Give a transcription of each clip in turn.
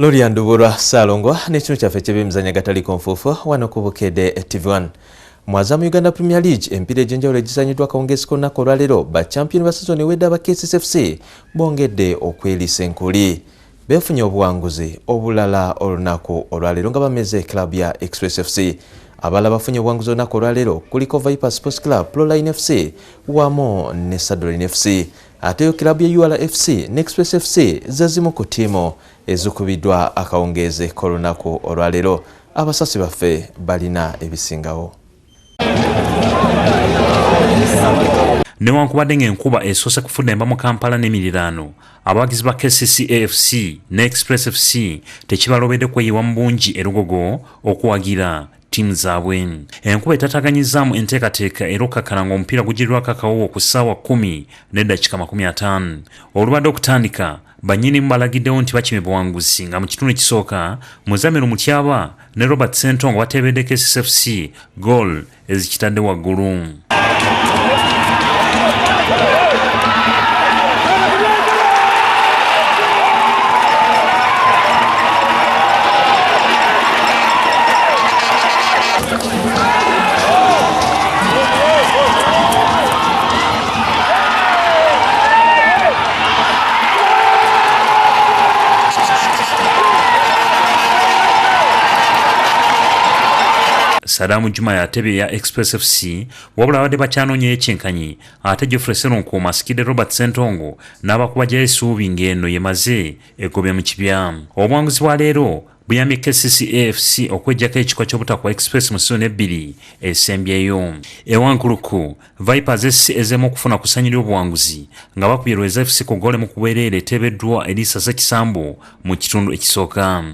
Lori Ndubura Salongwa n'ekino kyaffe ky'ebyemizannyo gatali nfuufu wano ku Bukedde TV1. Mwazamu Uganda Premier League empira egy'enjawulo egizanyiddwa akawungeezi k'olunaku olwaleero ba champion ba season ewedde aba KCCA bongedde okwelisa enkuli. Beefunye obuwanguzi obulala olunaku olwaleero nga bameze club ya Express FC. Abala bafunye obuwanguzi olunaku olwaleero kuliko Viper Sports Club, Proline FC wamu ne Sadolin FC. Ate yo club ya URFC ne Express FC zazimu ku ttiimu ezikubiddwa akawungeezi k'olunaku olwaleero. Abasasi baffe balina ebisingawo. Newankubadde ng'enkuba esoose kufudemba mu Kampala n'emiriraano, abawagizi ba KCCA FC ne Express FC tekibalobedde kweyiwa mu bungi erugogo okuwagira ttiimu zaabwe. Enkuba etataganyizaamu enteekateeka era okkakkana ng'omupiira gugirirwako akawuwo ku ssaawa 10:50. Olubadde okutandika, bannyinimu balagiddewo nti bakime buwanguzi nga mu kitundu ekisooka Muzamiru Mutyaba ne Robert Ssentongo bateebedde KCCA FC goal ezikitadde waggulu. Sadamu Juma yatebe ya Express FC wabula abadde bakyanoonya ekyenkanyi ate Geoffrey Ssenonko asikidde Robert Ssentongo n'abakuba gy'essuubi ng'eno yemaze egobye mu kibya. Obuwanguzi bwa leero buyambye KCCA FC okweggyako ekikwa ky'obutakwa Express mu season 2 esembyeyo. Ewankuluku Vipers SC ezemu okufuna kusanyirwa obuwanguzi nga bakubye Lweza FC ku goole mu kubeerera eteebeddwa Elisa Ssekisambo mu kitundu ekisooka.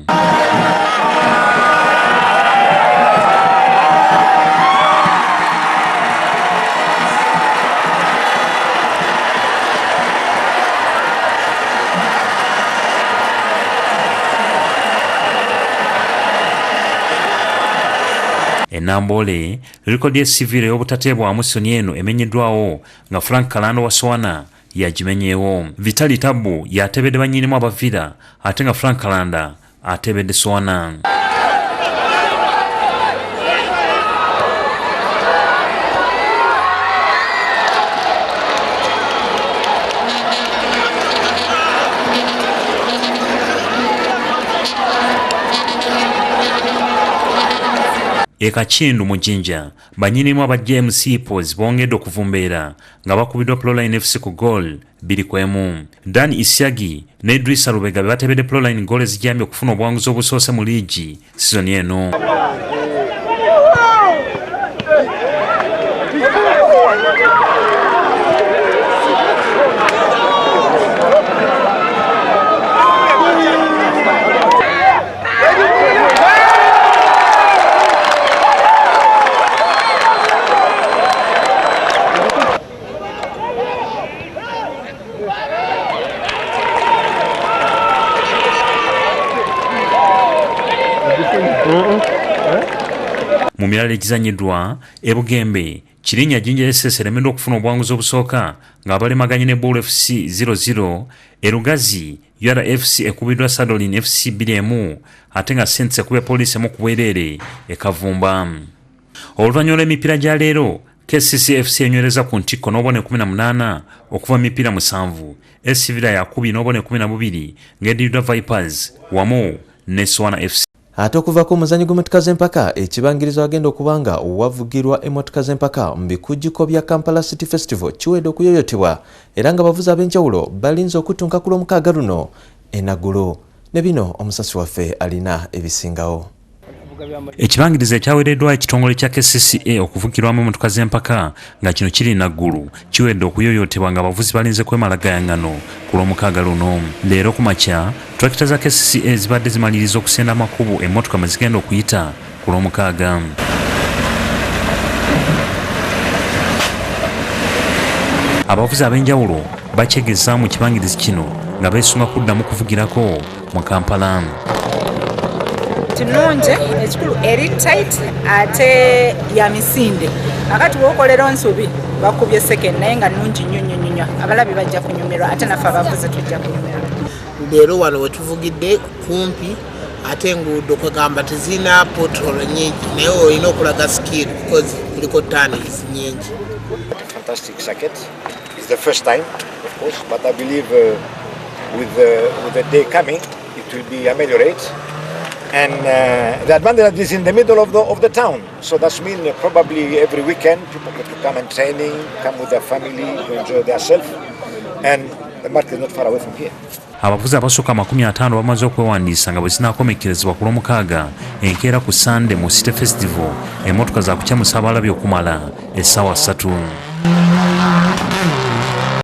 Enambole likodi esivire y'obutateebwamu soni eno emenyeddwawo nga Frank Kalando wa Swana yagimenyeewo. Vitali Tabu yatebedde bannyinimu abavira ate nga Frank Kalanda atebedde Swana. Ekakindu mu Jinja bannyinimu aba JMC Pos bongedde okuvumbeera nga bakubiddwa Proline FC ku goal 2-1. Dan Isyagi ne Idrissa Lubega be batebedde Proline goal ezijambye okufuna obuwanguzi obusoose mu liigi season eno. Mu mirala egizanyiddwa Ebugembe Kirinnya Jinja SS eremeddwa okufuna obuwanguzi obusooka ng'abalemaganye ne Bull FC 0-0. Erugazi URFC ekubiddwa Sadolin FC 2-1 ate nga Saints ekubye Police mu kubwereere ekavumba. Oluvannyuma lw'emipiira gya leero KCCA FC enywereza ku ntikko n'obone 18 okuva mu mipiira 7. SC Villa yakubye n'obone 12 ng'eddiddwa Vipers wamu ne Swana FC. Ate okuva ku muzannyo gw'emmotoka z'empaka ekibangirizo agenda okubanga wavugirwa emmotoka z'empaka mu bikujjuko bya Kampala City Festival kiwedde okuyoyotebwa era nga abavuzi ab'enjawulo balinze okutunka ku Lwomukaaga luno enaggulo. Ne bino omusasi waffe alina ebisingawo. Ekibangirizo ekyaweereddwa ekitongole kya KCCA okuvugirwamu emmotoka z'empaka nga kino kiri naggulu kiwedde okuyoyotebwa nga abavuzi balinze kwemalagayaŋŋano ku Lwomukaaga luno. Leero ku makya tulakita za KCCA zibadde zimaliriza okusenda amakubo emmotoka mwe zigenda okuyita ku Lwomukaaga. Abavuzi ab'enjawulo bakyegeza mu kibangirizi kino nga beesunga kuddamu kuvugirako mu Kampala. Tinunje ekikulu eri tight ate ya misinde akati wokolera nsubi bakubye second naye nga nungi nnyo abalabi bajja kunyumirwa ate nafe abavuzi tujja kunyumirwa. leero wano wetuvugidde kumpi ate enguudo kwegamba tezina potolo nyingi naye olina okulaga skill because kuliko tunnels nyingi. Fantastic circuit. It's the first time, of course, but I believe with the day coming, it will be ameliorated. And the advantage is in the middle of the town, so that means probably every weekend people get to come and training, come with their family to enjoy themselves, and the market is not far away from here. Abavuzi abasooka 50 bamaze okwewandiisa nga bwe zinaakomekerezebwa ku Lwomukaaga enkeera ku Sunday mu City Festival, emmotoka za kukyamusa abalabi okumala essaawa 3.